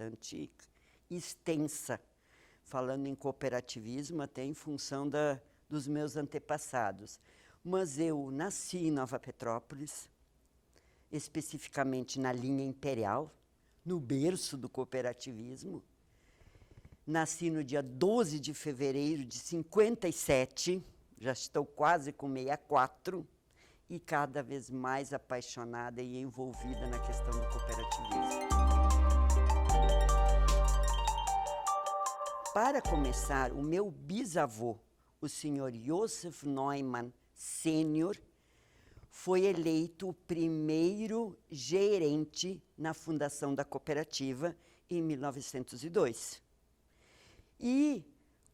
bastante extensa, falando em cooperativismo até em função dos meus antepassados. Mas eu nasci em Nova Petrópolis, especificamente na linha Imperial, no berço do cooperativismo. Nasci no dia 12 de fevereiro de 57, já estou quase com 64, e cada vez mais apaixonada e envolvida na questão do cooperativismo. Para começar, o meu bisavô, o senhor Josef Neumann Sênior, foi eleito o primeiro gerente na fundação da cooperativa em 1902. E,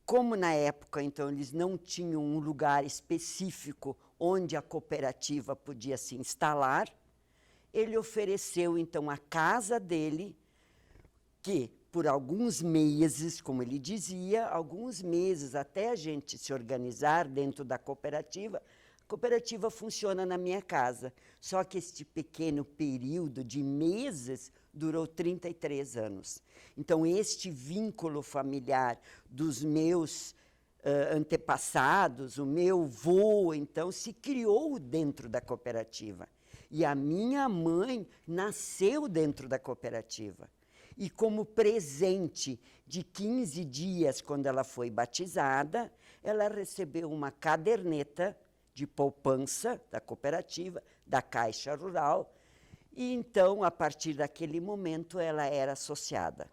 como na época, então, eles não tinham um lugar específico onde a cooperativa podia se instalar, ele ofereceu, então, a casa dele, que, por alguns meses, como ele dizia, alguns meses até a gente se organizar dentro da cooperativa, a cooperativa funciona na minha casa. Só que este pequeno período de meses durou 33 anos. Então, este vínculo familiar dos meus antepassados, o meu vô, então, se criou dentro da cooperativa. E a minha mãe nasceu dentro da cooperativa. E como presente de 15 dias, quando ela foi batizada, ela recebeu uma caderneta de poupança da cooperativa, da Caixa Rural, e então, a partir daquele momento, ela era associada.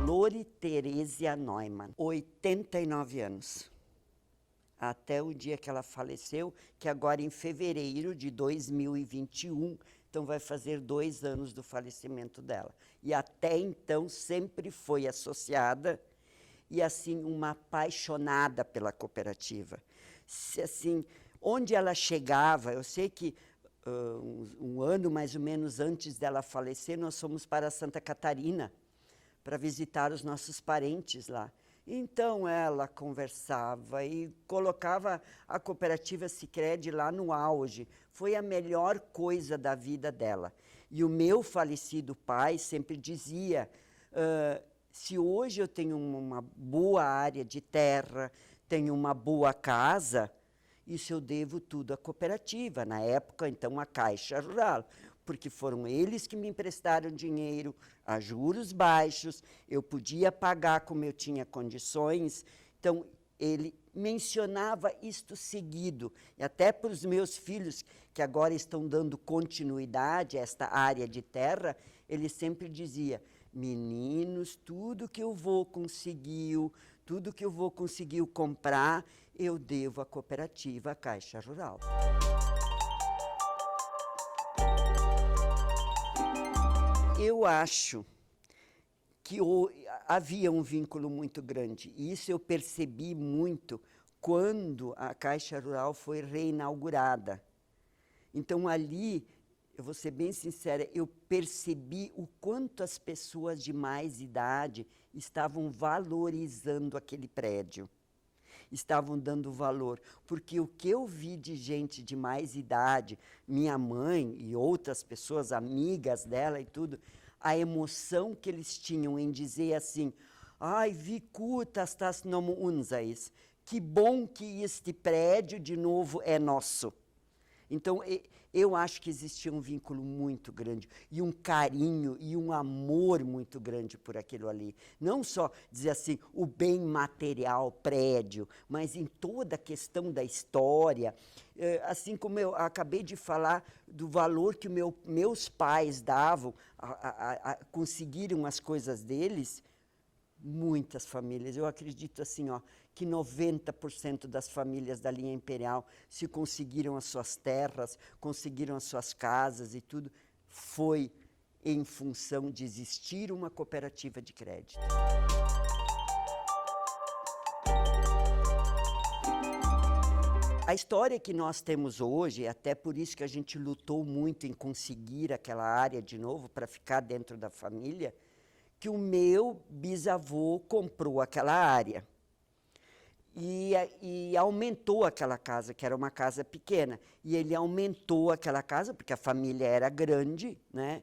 Lore Teresia Neumann, 89 anos. Até o dia que ela faleceu, que agora em fevereiro de 2021, então vai fazer 2 anos do falecimento dela. E até então sempre foi associada e assim uma apaixonada pela cooperativa. Assim, onde ela chegava, eu sei que um ano mais ou menos antes dela falecer, nós fomos para Santa Catarina para visitar os nossos parentes lá. Então ela conversava e colocava a cooperativa Sicredi lá no auge. Foi a melhor coisa da vida dela. E o meu falecido pai sempre dizia, se hoje eu tenho uma boa área de terra, tenho uma boa casa, isso eu devo tudo à cooperativa, na época, então, a Caixa Rural, porque foram eles que me emprestaram dinheiro a juros baixos, eu podia pagar como eu tinha condições, então, ele mencionava isto seguido, e até para os meus filhos, que agora estão dando continuidade a esta área de terra, ele sempre dizia, meninos, tudo que eu vou conseguiu, tudo que eu vou conseguir comprar, eu devo à cooperativa, à Caixa Rural. Eu acho que havia um vínculo muito grande, e isso eu percebi muito quando a Caixa Rural foi reinaugurada. Então, ali, eu vou ser bem sincera, eu percebi o quanto as pessoas de mais idade estavam valorizando aquele prédio. Estavam dando valor, porque o que eu vi de gente de mais idade, minha mãe e outras pessoas, amigas dela e tudo, a emoção que eles tinham em dizer assim, ai, wie gut, dass das noch unseres, que bom que este prédio de novo é nosso. Então, eu acho que existia um vínculo muito grande, e um carinho e um amor muito grande por aquilo ali. Não só dizer assim, o bem material, prédio, mas em toda a questão da história. Assim como eu acabei de falar do valor que meus pais davam a conseguiram as coisas deles, muitas famílias, eu acredito assim, que 90% das famílias da linha Imperial, se conseguiram as suas terras, conseguiram as suas casas e tudo, foi em função de existir uma cooperativa de crédito. A história que nós temos hoje, até por isso que a gente lutou muito em conseguir aquela área de novo, para ficar dentro da família, que o meu bisavô comprou aquela área e aumentou aquela casa, que era uma casa pequena. E ele aumentou aquela casa, porque a família era grande, né?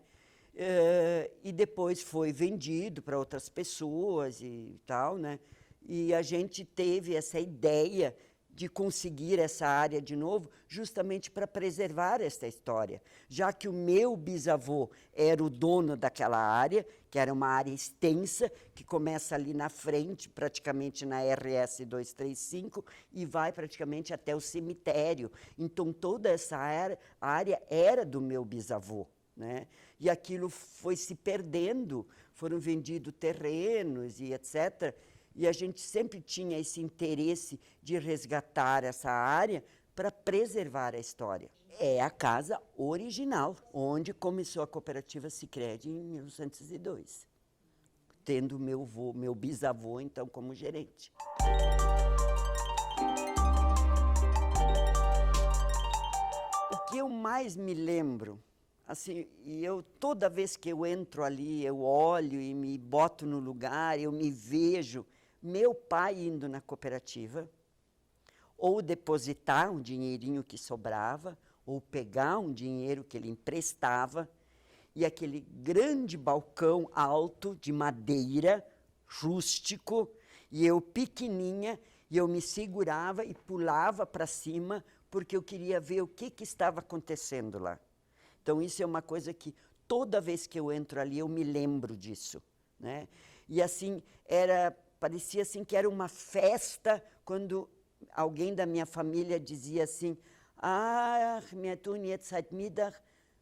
E depois foi vendido para outras pessoas e tal, né? E a gente teve essa ideia de conseguir essa área de novo, justamente para preservar esta história, já que o meu bisavô era o dono daquela área, que era uma área extensa, que começa ali na frente, praticamente na RS 235, e vai praticamente até o cemitério. Então, toda essa área era do meu bisavô, né? E aquilo foi se perdendo, foram vendidos terrenos e etc., e a gente sempre tinha esse interesse de resgatar essa área para preservar a história. É a casa original, onde começou a cooperativa Sicredi em 1902, tendo meu bisavô, então, como gerente. O que eu mais me lembro, assim, e eu toda vez que eu entro ali, eu olho e me boto no lugar, eu me vejo meu pai indo na cooperativa, ou depositar um dinheirinho que sobrava, ou pegar um dinheiro que ele emprestava, e aquele grande balcão alto de madeira, rústico, e eu pequenininha, e eu me segurava e pulava para cima, porque eu queria ver o que estava acontecendo lá. Então, isso é uma coisa que toda vez que eu entro ali, eu me lembro disso, né? E assim, parecia assim que era uma festa quando alguém da minha família dizia assim, wir tun jetzt heute Mittag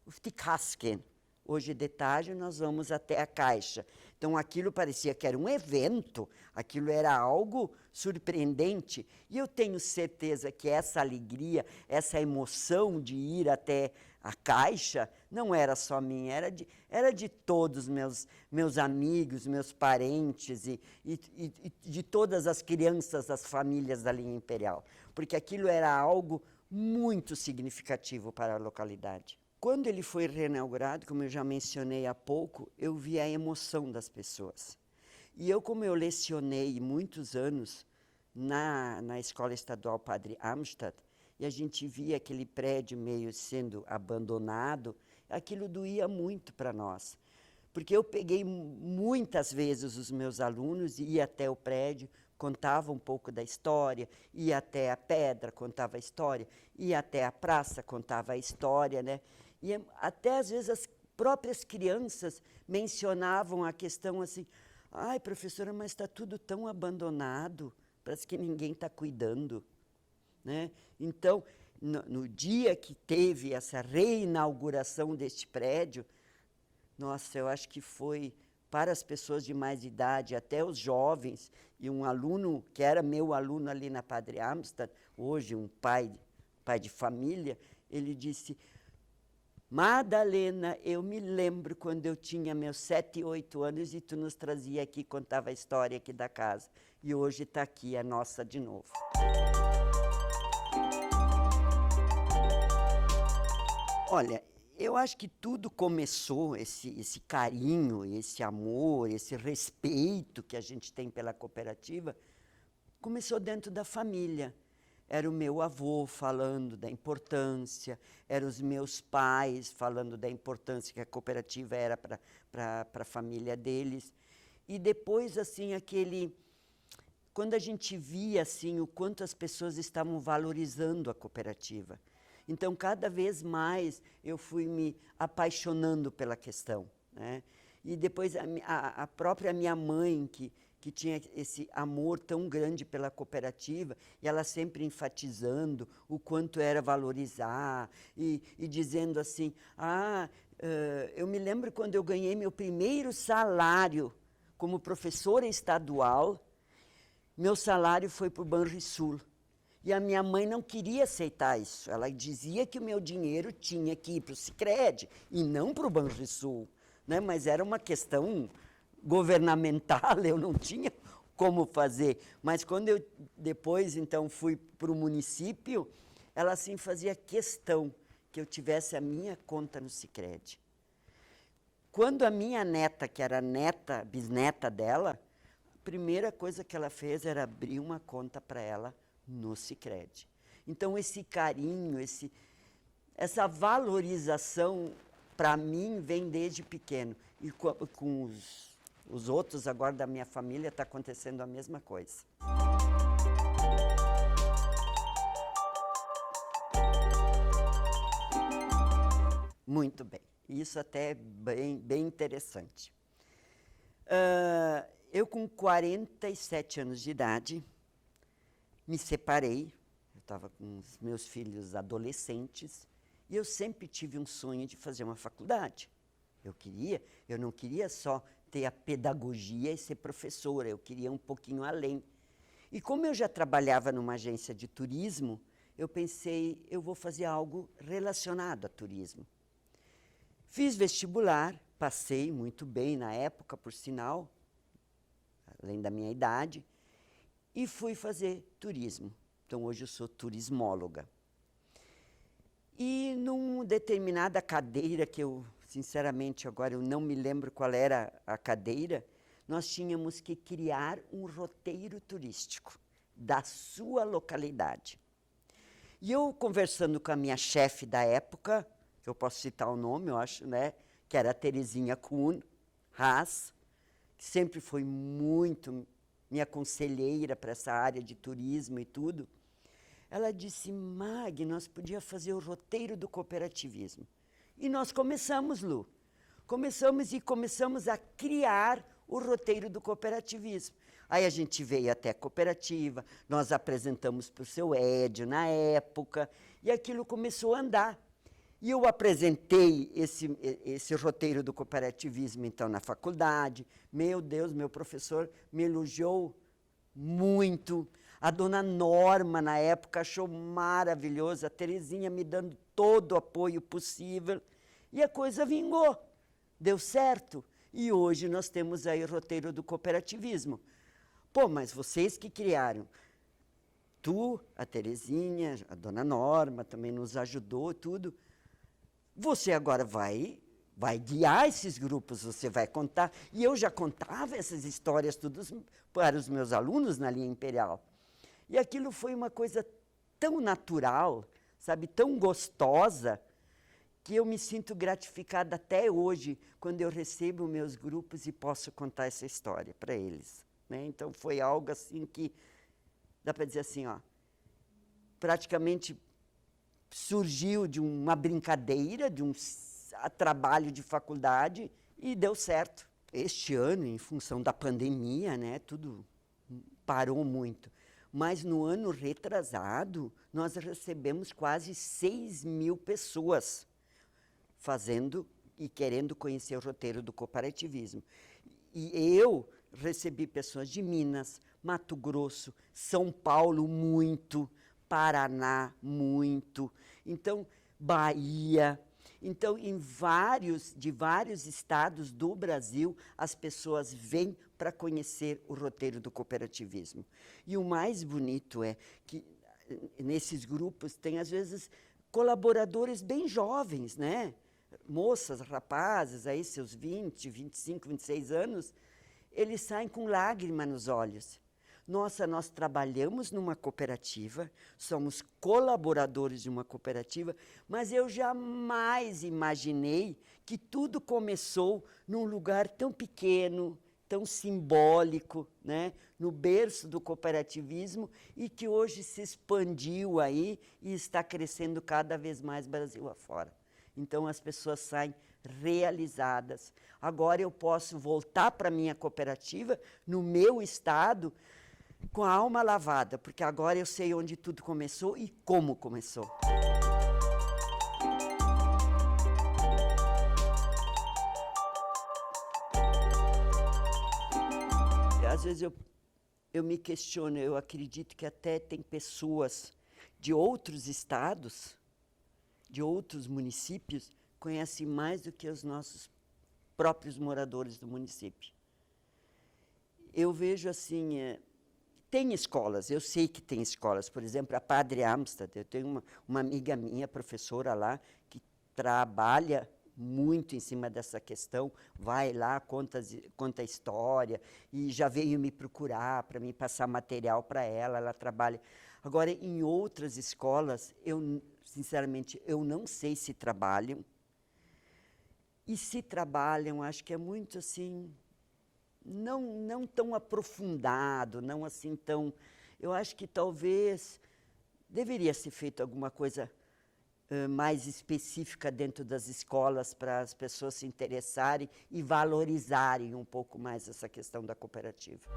auf die Kasse gehen. Hoje de tarde nós vamos até a Caixa. Então aquilo parecia que era um evento, aquilo era algo surpreendente. E eu tenho certeza que essa alegria, essa emoção de ir até a Caixa, não era só minha, era de todos meus amigos, meus parentes e de todas as crianças das famílias da linha Imperial. Porque aquilo era algo muito significativo para a localidade. Quando ele foi reinaugurado, como eu já mencionei há pouco, eu vi a emoção das pessoas. E eu, como eu lecionei muitos anos na Escola Estadual Padre Amstad, e a gente via aquele prédio meio sendo abandonado, aquilo doía muito para nós. Porque eu peguei muitas vezes os meus alunos e ia até o prédio, contava um pouco da história, ia até a pedra, contava a história, ia até a praça, contava a história, né? E até às vezes as próprias crianças mencionavam a questão assim, ai, professora, mas está tudo tão abandonado, parece que ninguém está cuidando, né? Então, no dia que teve essa reinauguração deste prédio, nossa, eu acho que foi para as pessoas de mais idade, até os jovens, e um aluno que era meu aluno ali na Padre Amstad, hoje um pai de família, ele disse, Madalena, eu me lembro quando eu tinha meus 7, 8 anos e tu nos trazia aqui, contava a história aqui da casa. E hoje está aqui a nossa de novo. Olha, eu acho que tudo começou, esse carinho, esse amor, esse respeito que a gente tem pela cooperativa, começou dentro da família. Era o meu avô falando da importância, eram os meus pais falando da importância que a cooperativa era para a família deles. E depois, assim, quando a gente via, assim, o quanto as pessoas estavam valorizando a cooperativa. Então, cada vez mais eu fui me apaixonando pela questão, né? E depois a própria minha mãe, que tinha esse amor tão grande pela cooperativa, e ela sempre enfatizando o quanto era valorizar, e dizendo assim, eu me lembro quando eu ganhei meu primeiro salário como professora estadual, meu salário foi para o Banrisul. E a minha mãe não queria aceitar isso. Ela dizia que o meu dinheiro tinha que ir para o Sicredi e não para o Banrisul, né? Mas era uma questão governamental, eu não tinha como fazer. Mas quando eu depois, então, fui para o município, ela, assim, fazia questão que eu tivesse a minha conta no Sicredi. Quando a minha neta, que era bisneta dela, a primeira coisa que ela fez era abrir uma conta para ela no Sicredi. Então, esse carinho, essa valorização para mim, vem desde pequeno. E com os outros agora da minha família está acontecendo a mesma coisa. Muito bem. Isso até é bem interessante. Eu, com 47 anos de idade, me separei. Eu estava com os meus filhos adolescentes e eu sempre tive um sonho de fazer uma faculdade. Eu não queria só ter a pedagogia e ser professora, eu queria um pouquinho além. E como eu já trabalhava numa agência de turismo, eu pensei, eu vou fazer algo relacionado a turismo. Fiz vestibular, passei muito bem na época, por sinal, além da minha idade, e fui fazer turismo. Então, hoje eu sou turismóloga. E numa determinada cadeira, que eu, sinceramente, agora eu não me lembro qual era a cadeira, nós tínhamos que criar um roteiro turístico da sua localidade. E eu, conversando com a minha chefe da época, eu posso citar o nome, eu acho, né? Que era a Terezinha Kuhn Haas, que sempre foi muito minha conselheira para essa área de turismo e tudo. Ela disse, Mag, nós podíamos fazer o roteiro do cooperativismo. E nós começamos, Lu. Começamos a criar o roteiro do cooperativismo. Aí a gente veio até a cooperativa, nós apresentamos para o seu Édio na época, e aquilo começou a andar. E eu apresentei esse roteiro do cooperativismo, então, na faculdade. Meu Deus, meu professor me elogiou muito. A dona Norma, na época, achou maravilhoso. A Terezinha me dando todo o apoio possível. E a coisa vingou. Deu certo. E hoje nós temos aí o roteiro do cooperativismo. Pô, mas vocês que criaram. Tu, a Terezinha, a dona Norma também nos ajudou, tudo. Você agora vai guiar esses grupos, você vai contar. E eu já contava essas histórias todas para os meus alunos na linha Imperial. E aquilo foi uma coisa tão natural, sabe, tão gostosa, que eu me sinto gratificada até hoje, quando eu recebo meus grupos e posso contar essa história para eles, né? Então, foi algo assim que, dá para dizer assim, ó, praticamente surgiu de uma brincadeira, de um trabalho de faculdade e deu certo. Este ano, em função da pandemia, né, tudo parou muito. Mas no ano retrasado, nós recebemos quase 6.000 pessoas fazendo e querendo conhecer o roteiro do cooperativismo. E eu recebi pessoas de Minas, Mato Grosso, São Paulo, muito, Paraná, muito, então, Bahia. Então, de vários estados do Brasil, as pessoas vêm para conhecer o roteiro do cooperativismo. E o mais bonito é que nesses grupos tem, às vezes, colaboradores bem jovens, né? Moças, rapazes, aí seus 20, 25, 26 anos, eles saem com lágrima nos olhos. Nossa, nós trabalhamos numa cooperativa, somos colaboradores de uma cooperativa, mas eu jamais imaginei que tudo começou num lugar tão pequeno, tão simbólico, né? No berço do cooperativismo, e que hoje se expandiu aí e está crescendo cada vez mais Brasil afora. Então, as pessoas saem realizadas. Agora eu posso voltar para a minha cooperativa, no meu estado, com a alma lavada, porque agora eu sei onde tudo começou e como começou. Às vezes eu me questiono, eu acredito que até tem pessoas de outros estados, de outros municípios, conhecem mais do que os nossos próprios moradores do município. Eu vejo assim, tem escolas, eu sei que tem escolas, por exemplo, a Padre Amsterdã, eu tenho uma amiga minha, professora lá, que trabalha muito em cima dessa questão, vai lá, conta a história, e já veio me procurar para me passar material para ela trabalha. Agora, em outras escolas, sinceramente, eu não sei se trabalham, e se trabalham, acho que é muito assim, não tão aprofundado, não assim tão... Eu acho que talvez deveria ser feito alguma coisa mais específica dentro das escolas para as pessoas se interessarem e valorizarem um pouco mais essa questão da cooperativa.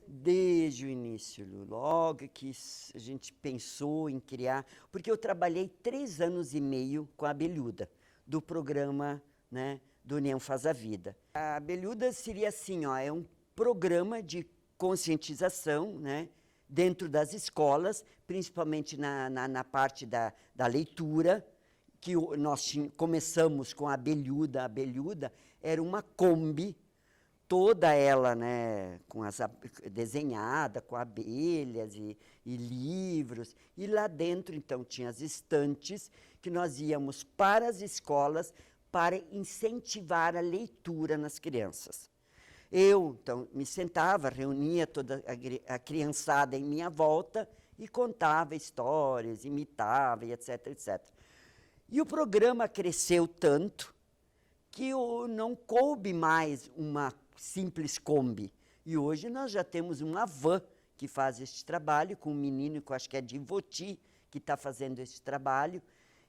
Desde o início, Lu, logo que a gente pensou em criar, porque eu trabalhei 3 anos e meio com a Abelhuda, do programa, né, do União Faz a Vida. A Abelhuda seria assim, ó, é um programa de conscientização, né, dentro das escolas, principalmente na parte da leitura, que nós começamos com a Abelhuda. A Abelhuda era uma Kombi, toda ela, né, desenhada, com abelhas e livros. E lá dentro, então, tinha as estantes que nós íamos para as escolas para incentivar a leitura nas crianças. Eu, então, me sentava, reunia toda a criançada em minha volta e contava histórias, imitava, e etc, etc. E o programa cresceu tanto que não coube mais uma simples Kombi. E hoje nós já temos uma van que faz este trabalho, com um menino que eu acho que é de Ivoti, que está fazendo esse trabalho.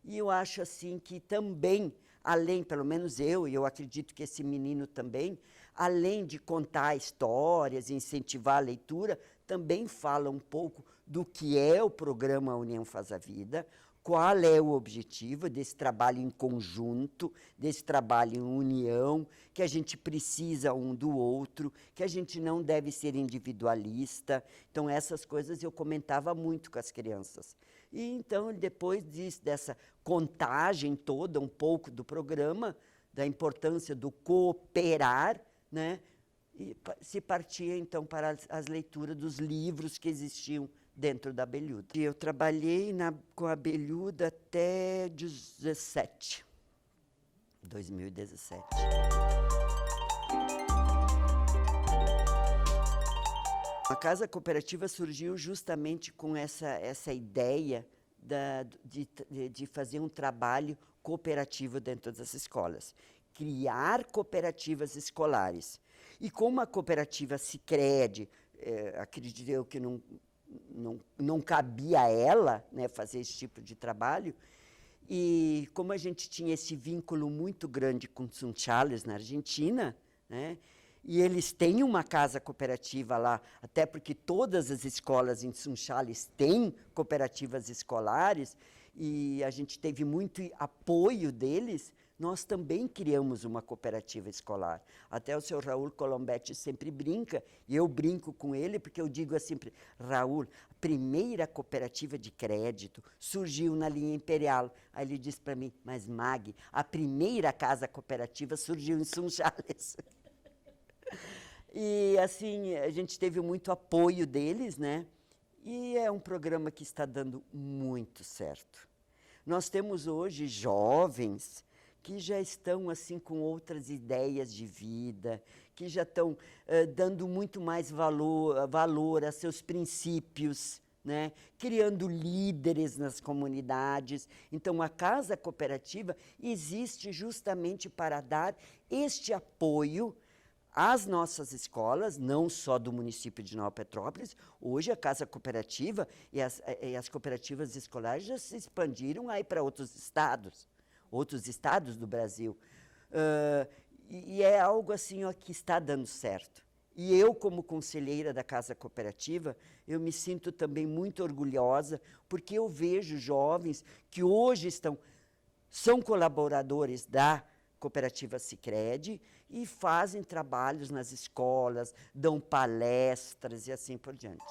E eu acho assim que também, além, pelo menos e eu acredito que esse menino também, além de contar histórias e incentivar a leitura, também fala um pouco do que é o programa União Faz a Vida, qual é o objetivo desse trabalho em conjunto, desse trabalho em união, que a gente precisa um do outro, que a gente não deve ser individualista. Então, essas coisas eu comentava muito com as crianças. E então, depois dessa contagem toda, um pouco do programa, da importância do cooperar, né, e se partia, então, para as leituras dos livros que existiam dentro da Abelhuda. Eu trabalhei com a Abelhuda até 2017. A Casa Cooperativa surgiu justamente com essa ideia de fazer um trabalho cooperativo dentro das escolas. Criar cooperativas escolares. E como a cooperativa Sicredi, acredito eu que não cabia a ela, né, fazer esse tipo de trabalho, e como a gente tinha esse vínculo muito grande com Sunchales, na Argentina, né, e eles têm uma casa cooperativa lá, até porque todas as escolas em Sunchales têm cooperativas escolares, e a gente teve muito apoio deles. Nós também criamos uma cooperativa escolar. Até o seu Raul Colombetti sempre brinca, e eu brinco com ele, porque eu digo assim, Raul, a primeira cooperativa de crédito surgiu na linha Imperial. Aí ele diz para mim, mas Mag, a primeira casa cooperativa surgiu em Sunchales. E assim, a gente teve muito apoio deles, né? E é um programa que está dando muito certo. Nós temos hoje jovens que já estão assim com outras ideias de vida, que já estão dando muito mais valor a seus princípios, né? Criando líderes nas comunidades. Então, a Casa Cooperativa existe justamente para dar este apoio às nossas escolas, não só do município de Nova Petrópolis. Hoje a Casa Cooperativa e as cooperativas escolares já se expandiram aí para outros estados do Brasil. E é algo assim, ó, que está dando certo. E eu, como conselheira da Casa Cooperativa, eu me sinto também muito orgulhosa, porque eu vejo jovens que hoje são colaboradores da Cooperativa Sicredi e fazem trabalhos nas escolas, dão palestras e assim por diante.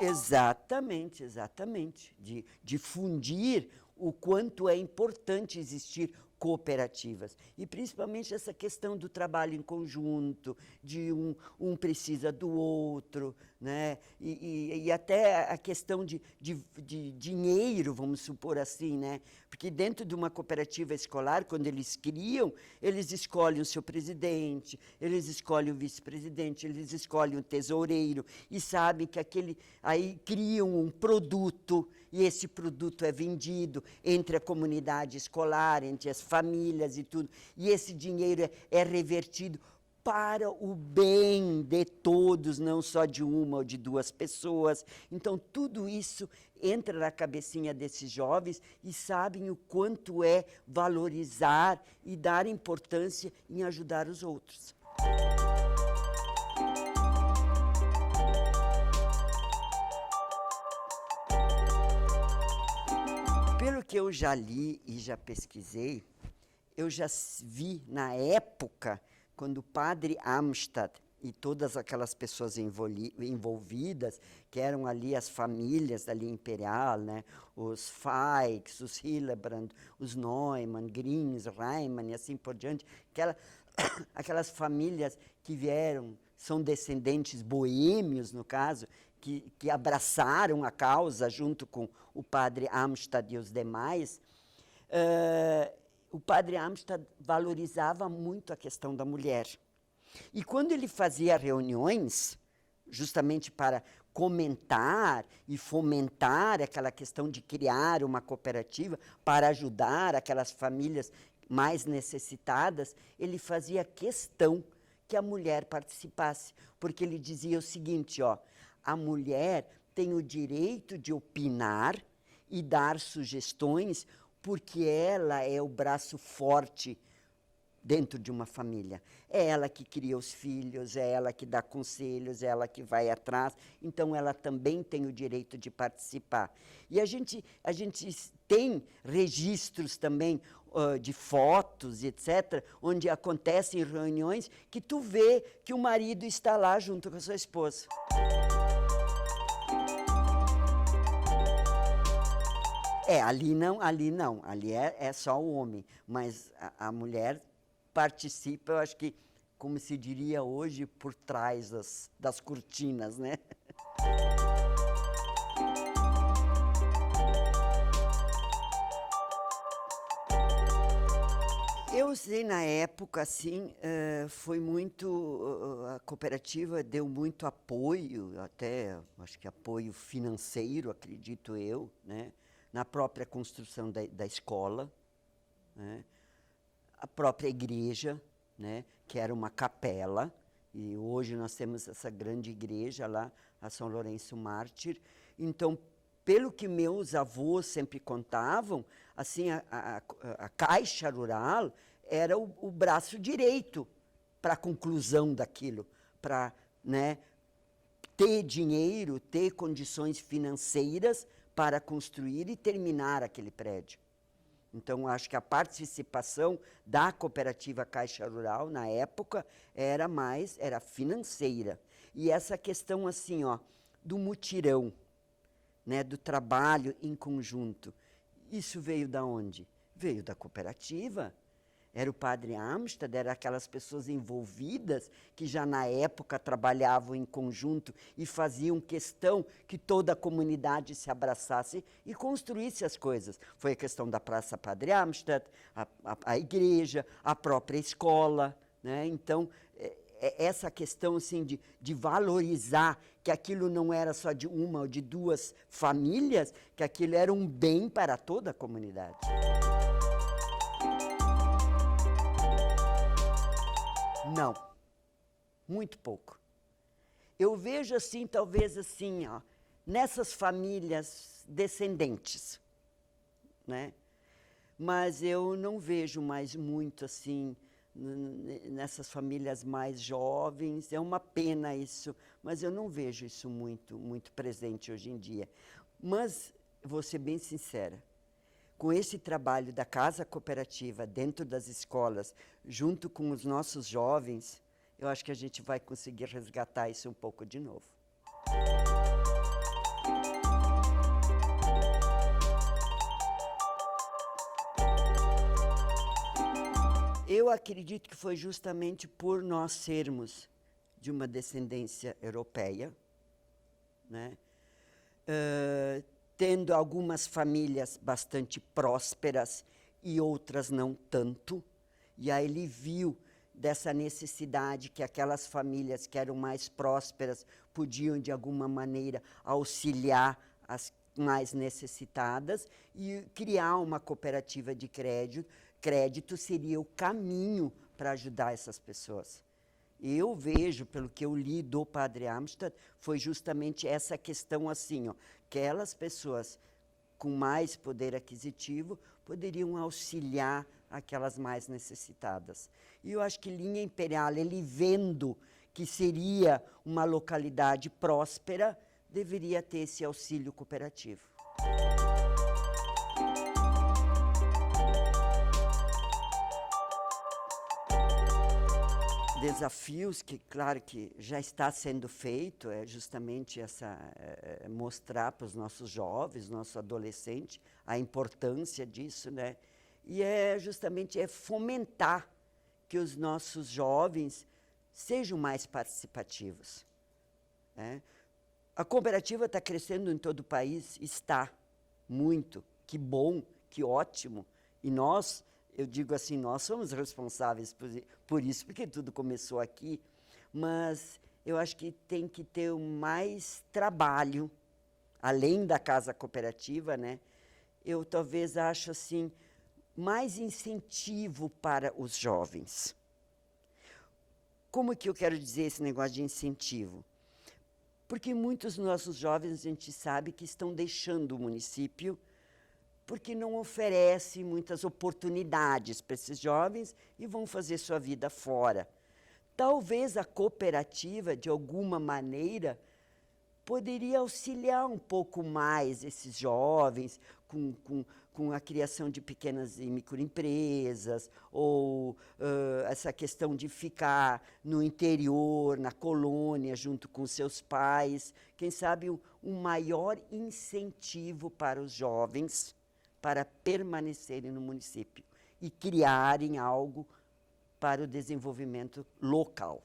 Exatamente, exatamente. De difundir o quanto é importante existir cooperativas. E principalmente essa questão do trabalho em conjunto, de um precisa do outro, né? E até a questão de dinheiro, vamos supor assim, né? Porque dentro de uma cooperativa escolar, quando eles criam, eles escolhem o seu presidente, eles escolhem o vice-presidente, eles escolhem o tesoureiro e sabem que aí criam um produto e esse produto é vendido entre a comunidade escolar, entre as famílias e tudo, e esse dinheiro é revertido para o bem de todos, não só de uma ou de duas pessoas. Então, tudo isso entra na cabecinha desses jovens e sabem o quanto é valorizar e dar importância em ajudar os outros. Pelo que eu já li e já pesquisei, eu já vi na época quando o padre Amstad e todas aquelas pessoas envolvidas, que eram ali as famílias ali imperial, né? Os Feix, os Hillebrand, os Neumann, Grins, Reimann e assim por diante, aquelas famílias que vieram, são descendentes boêmios, no caso, que abraçaram a causa junto com o padre Amstad e os demais. O padre Amstad valorizava muito a questão da mulher. E quando ele fazia reuniões, justamente para comentar e fomentar aquela questão de criar uma cooperativa para ajudar aquelas famílias mais necessitadas, ele fazia questão que a mulher participasse, porque ele dizia o seguinte, ó, a mulher tem o direito de opinar e dar sugestões, porque ela é o braço forte dentro de uma família. É ela que cria os filhos, é ela que dá conselhos, é ela que vai atrás, então ela também tem o direito de participar. E a gente tem registros também de fotos, etc., onde acontecem reuniões que tu vê que o marido está lá junto com a sua esposa. Ali não, ali é só o homem, mas a mulher participa, eu acho que, como se diria hoje, por trás das cortinas, né? Eu sei, na época, assim, foi muito, a cooperativa deu muito apoio, até, acho que apoio financeiro, acredito eu, né? Na própria construção da escola, né? A própria igreja, né? Que era uma capela, e hoje nós temos essa grande igreja lá, a São Lourenço Mártir. Então, pelo que meus avós sempre contavam, assim, a Caixa Rural era o braço direito para a conclusão daquilo, para, né, ter dinheiro, ter condições financeiras para construir e terminar aquele prédio. Então, acho que a participação da cooperativa Caixa Rural, na época, era financeira. E essa questão, assim, ó, do mutirão, né, do trabalho em conjunto, isso veio da onde? Veio da cooperativa. Era o padre Amstad, eram aquelas pessoas envolvidas que já na época trabalhavam em conjunto e faziam questão que toda a comunidade se abraçasse e construísse as coisas. Foi a questão da Praça Padre Amstad, a igreja, a própria escola, né? Então, essa questão assim, de valorizar que aquilo não era só de uma ou de duas famílias, que aquilo era um bem para toda a comunidade. Não, muito pouco. Eu vejo assim, talvez assim, ó, nessas famílias descendentes, né? Mas eu não vejo mais muito assim, nessas famílias mais jovens. É uma pena isso, mas eu não vejo isso muito presente hoje em dia. Mas, vou ser bem sincera, com esse trabalho da Casa Cooperativa dentro das escolas, junto com os nossos jovens, eu acho que a gente vai conseguir resgatar isso um pouco de novo. Eu acredito que foi justamente por nós sermos de uma descendência europeia, né? Tendo algumas famílias bastante prósperas e outras não tanto. E aí ele viu dessa necessidade que aquelas famílias que eram mais prósperas podiam, de alguma maneira, auxiliar as mais necessitadas, e criar uma cooperativa de crédito seria o caminho para ajudar essas pessoas. Eu vejo, pelo que eu li do Padre Amstad, foi justamente essa questão assim, ó, aquelas pessoas com mais poder aquisitivo poderiam auxiliar aquelas mais necessitadas. E eu acho que Linha Imperial, ele vendo que seria uma localidade próspera, deveria ter esse auxílio cooperativo. Desafios que, claro, que já está sendo feito, é justamente mostrar para os nossos jovens, nossos adolescentes, a importância disso, né? E justamente fomentar que os nossos jovens sejam mais participativos, né? A cooperativa está crescendo em todo o país, está muito, que bom, que ótimo. E nós, eu digo assim, nós somos responsáveis por isso, porque tudo começou aqui, mas eu acho que tem que ter mais trabalho, além da casa cooperativa, né? Eu talvez acho assim, mais incentivo para os jovens. Como que eu quero dizer esse negócio de incentivo? Porque muitos dos nossos jovens, a gente sabe que estão deixando o município porque não oferece muitas oportunidades para esses jovens e vão fazer sua vida fora. Talvez a cooperativa, de alguma maneira, poderia auxiliar um pouco mais esses jovens com a criação de pequenas e microempresas, ou essa questão de ficar no interior, na colônia, junto com seus pais. Quem sabe um maior incentivo para os jovens para permanecerem no município e criarem algo para o desenvolvimento local.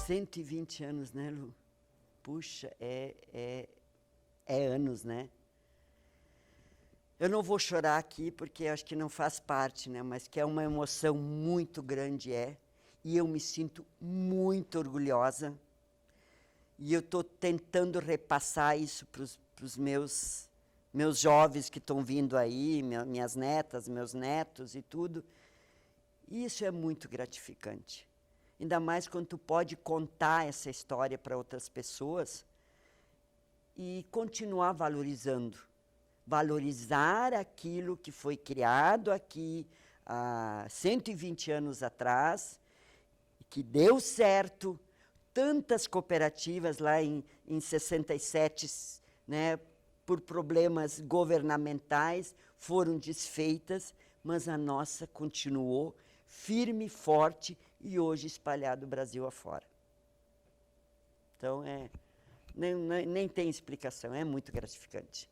120 anos, né, Lu? Puxa, é anos, né? Eu não vou chorar aqui, porque acho que não faz parte, né? Mas que é uma emoção muito grande, e eu me sinto muito orgulhosa. E eu estou tentando repassar isso para os meus jovens que estão vindo aí, minhas netas, meus netos e tudo. E isso é muito gratificante. Ainda mais quando tu pode contar essa história para outras pessoas e continuar valorizando. Valorizar aquilo que foi criado aqui há 120 anos atrás, que deu certo. Tantas cooperativas lá em 67, né, por problemas governamentais, foram desfeitas, mas a nossa continuou firme, forte e hoje espalhado o Brasil afora. Então, nem tem explicação, é muito gratificante.